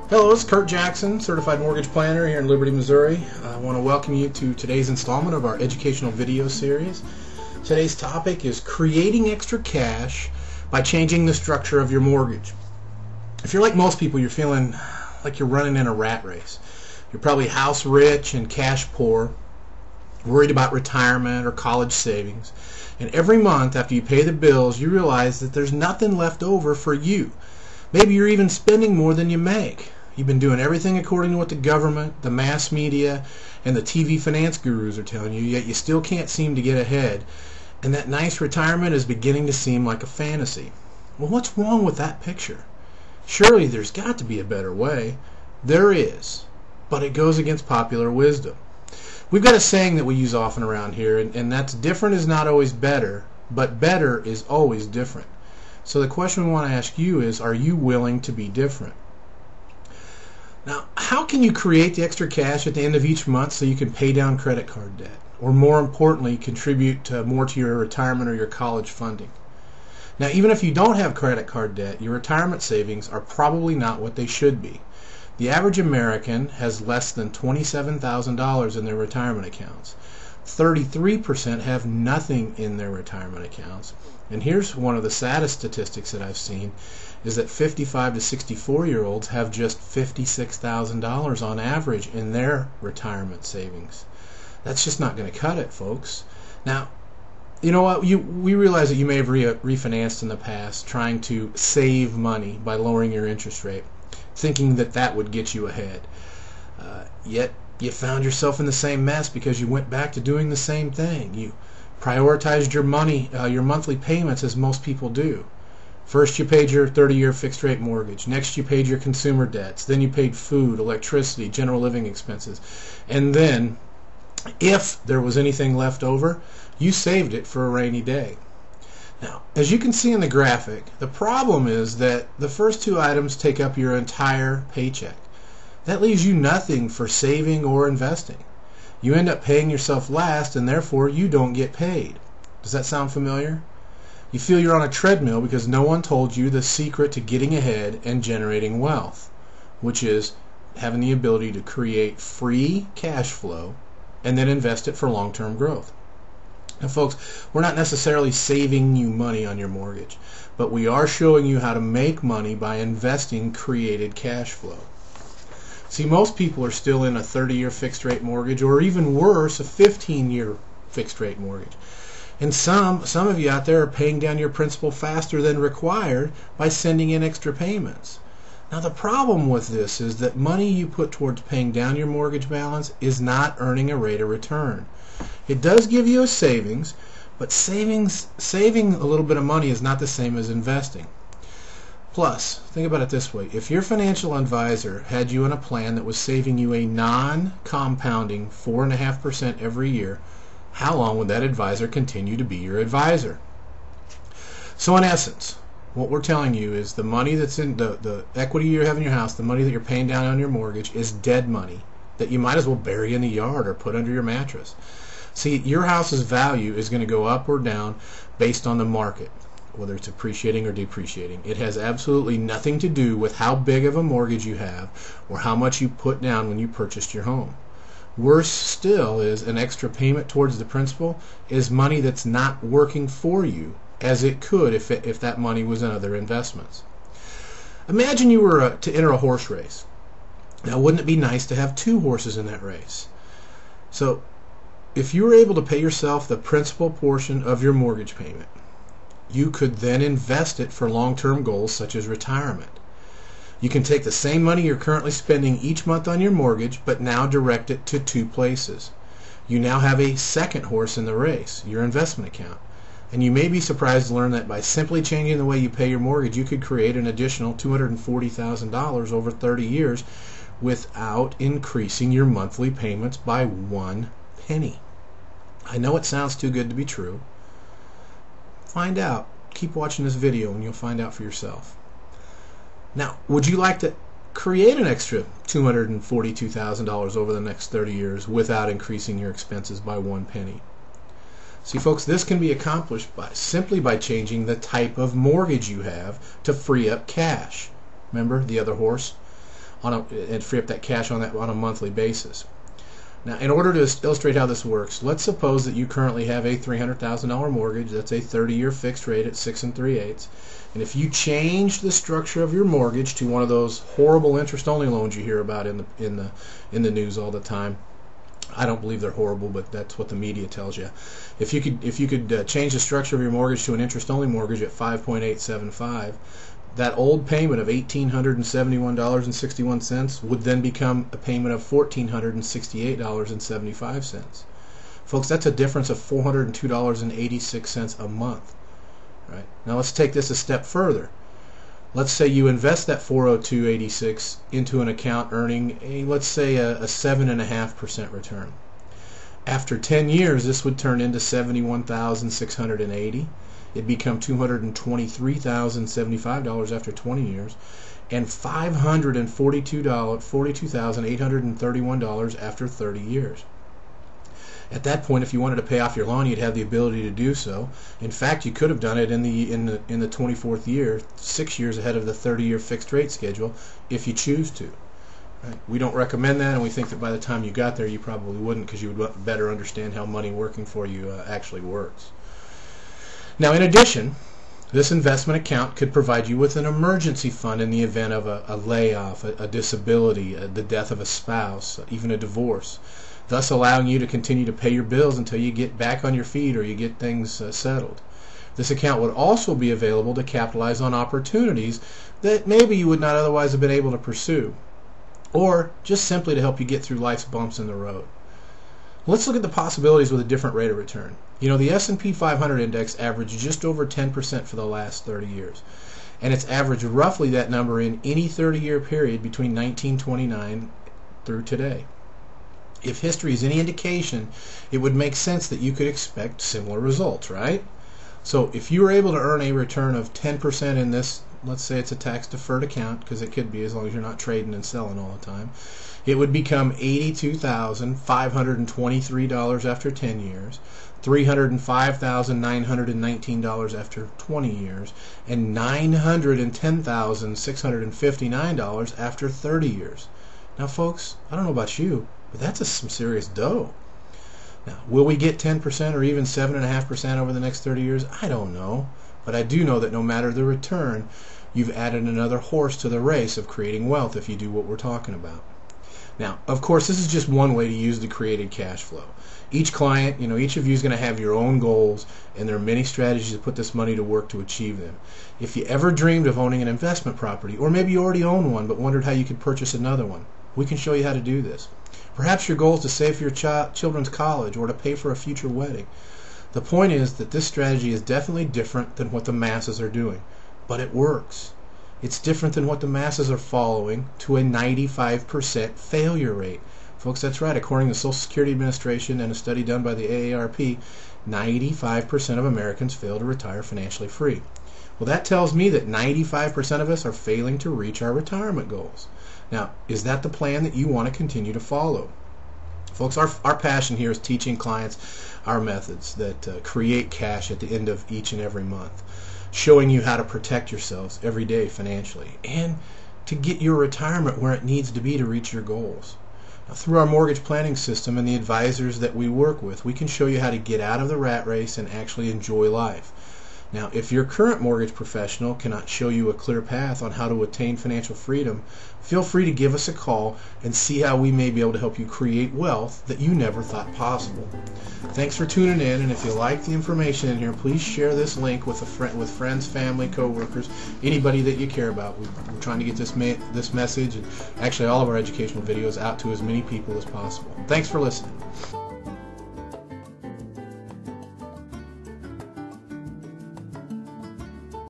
Hello, it's Kurt Jackson, Certified Mortgage Planner here in Liberty, Missouri. I want to welcome you to today's installment of our educational video series. Today's topic is creating extra cash by changing the structure of your mortgage. If you're like most people, you're feeling like you're running in a rat race. You're probably house rich and cash poor, worried about retirement or college savings. And every month after you pay the bills, you realize that there's nothing left over for you. Maybe you're even spending more than you make. You've been doing everything according to what the government, the mass media, and the TV finance gurus are telling you, yet you still can't seem to get ahead. And that nice retirement is beginning to seem like a fantasy. Well, what's wrong with that picture? Surely there's got to be a better way. There is, but it goes against popular wisdom. We've got a saying that we use often around here, and that's different is not always better, but better is always different. So the question we want to ask you is, are you willing to be different? Now, how can you create the extra cash at the end of each month so you can pay down credit card debt? Or more importantly, contribute more to your retirement or your college funding? Now, even if you don't have credit card debt, your retirement savings are probably not what they should be. The average American has less than $27,000 in their retirement accounts. 33% have nothing in their retirement accounts. And here's one of the saddest statistics that I've seen, is that 55 to 64-year-olds have just $56,000 on average in their retirement savings. That's just not going to cut it, folks. Now, you know what? We realize that you may have refinanced in the past trying to save money by lowering your interest rate, thinking that that would get you ahead. Yet you found yourself in the same mess because you went back to doing the same thing. You prioritized your money, your monthly payments, as most people do. First you paid your 30-year fixed rate mortgage. Next you paid your consumer debts. Then you paid food, electricity, general living expenses. And then, if there was anything left over, you saved it for a rainy day. Now, as you can see in the graphic, the problem is that the first two items take up your entire paycheck. That leaves you nothing for saving or investing. You end up paying yourself last, and therefore you don't get paid. Does that sound familiar? You feel you're on a treadmill because no one told you the secret to getting ahead and generating wealth, which is having the ability to create free cash flow and then invest it for long-term growth. Now, folks, we're not necessarily saving you money on your mortgage, but we are showing you how to make money by investing created cash flow. See, most people are still in a 30-year fixed-rate mortgage, or even worse, a 15-year fixed-rate mortgage. And some of you out there are paying down your principal faster than required by sending in extra payments. Now, the problem with this is that money you put towards paying down your mortgage balance is not earning a rate of return. It does give you a savings, but saving a little bit of money is not the same as investing. Plus, think about it this way. If your financial advisor had you in a plan that was saving you a non-compounding 4.5% every year, how long would that advisor continue to be your advisor? So in essence, what we're telling you is the money that's in the equity you have in your house, the money that you're paying down on your mortgage, is dead money that you might as well bury in the yard or put under your mattress. See, your house's value is going to go up or down based on the market, whether it's appreciating or depreciating. It has absolutely nothing to do with how big of a mortgage you have or how much you put down when you purchased your home. Worse still is an extra payment towards the principal is money that's not working for you as it could if that money was in other investments. Imagine you were to enter a horse race. Now, wouldn't it be nice to have two horses in that race? So if you were able to pay yourself the principal portion of your mortgage payment, you could then invest it for long-term goals such as retirement. You can take the same money you're currently spending each month on your mortgage, but now direct it to two places. You now have a second horse in the race, your investment account. And you may be surprised to learn that by simply changing the way you pay your mortgage, you could create an additional $240,000 over 30 years without increasing your monthly payments by 1 penny. I know it sounds too good to be true. Find out. Keep watching this video and you'll find out for yourself. Now, would you like to create an extra $242,000 over the next 30 years without increasing your expenses by 1 penny? See, folks, this can be accomplished simply by changing the type of mortgage you have to free up cash. Remember the other horse? and free up that cash on a monthly basis. Now, in order to illustrate how this works, let's suppose that you currently have a $300,000 mortgage. That's a 30-year fixed rate at 6 3/8. And if you change the structure of your mortgage to one of those horrible interest-only loans you hear about in the news all the time, I don't believe they're horrible, but that's what the media tells you. If you could change the structure of your mortgage to an interest-only mortgage at 5.875, that old payment of $1,871.61 would then become a payment of $1,468.75. Folks, that's a difference of $402.86 a month. Right? Now let's take this a step further. Let's say you invest that $402.86 into an account earning let's say a 7.5% return. After 10 years, this would turn into $71,680. It'd become $223,075 after 20 years, and $542,831 after 30 years. At that point, if you wanted to pay off your loan, you'd have the ability to do so. In fact, you could have done it in the 24th year, 6 years ahead of the 30-year fixed rate schedule, if you choose to. Right? We don't recommend that, and we think that by the time you got there, you probably wouldn't, because you would better understand how money working for you actually works. Now, in addition, this investment account could provide you with an emergency fund in the event of a layoff, a disability, the death of a spouse, even a divorce, thus allowing you to continue to pay your bills until you get back on your feet or you get things settled. This account would also be available to capitalize on opportunities that maybe you would not otherwise have been able to pursue, or just simply to help you get through life's bumps in the road. Let's look at the possibilities with a different rate of return. You know, the S&P 500 index averaged just over 10% for the last 30 years. And it's averaged roughly that number in any 30-year period between 1929 through today. If history is any indication, it would make sense that you could expect similar results, right? So if you were able to earn a return of 10% in this, let's say it's a tax-deferred account, because it could be as long as you're not trading and selling all the time, it would become $82,523 after 10 years, $305,919 after 20 years, and $910,659 after 30 years. Now, folks, I don't know about you, but that's some serious dough. Now, will we get 10% or even 7.5% over the next 30 years? I don't know. But I do know that no matter the return, you've added another horse to the race of creating wealth if you do what we're talking about. Now, of course, this is just one way to use the created cash flow. Each client, each of you is going to have your own goals, and there are many strategies to put this money to work to achieve them. If you ever dreamed of owning an investment property, or maybe you already own one but wondered how you could purchase another one, we can show you how to do this. Perhaps your goal is to save for your children's college or to pay for a future wedding. The point is that this strategy is definitely different than what the masses are doing, but it works. It's different than what the masses are following, to a 95% failure rate. Folks, that's right. According to the Social Security Administration and a study done by the AARP, 95% of Americans fail to retire financially free. Well, that tells me that 95% of us are failing to reach our retirement goals. Now, is that the plan that you want to continue to follow? Folks, our passion here is teaching clients our methods that create cash at the end of each and every month, showing you how to protect yourselves every day financially, and to get your retirement where it needs to be to reach your goals. Now, through our mortgage planning system and the advisors that we work with, we can show you how to get out of the rat race and actually enjoy life. Now, if your current mortgage professional cannot show you a clear path on how to attain financial freedom, feel free to give us a call and see how we may be able to help you create wealth that you never thought possible. Thanks for tuning in, and if you like the information in here, please share this link with friends, family, co-workers, anybody that you care about. We're trying to get this message, and actually all of our educational videos, out to as many people as possible. Thanks for listening.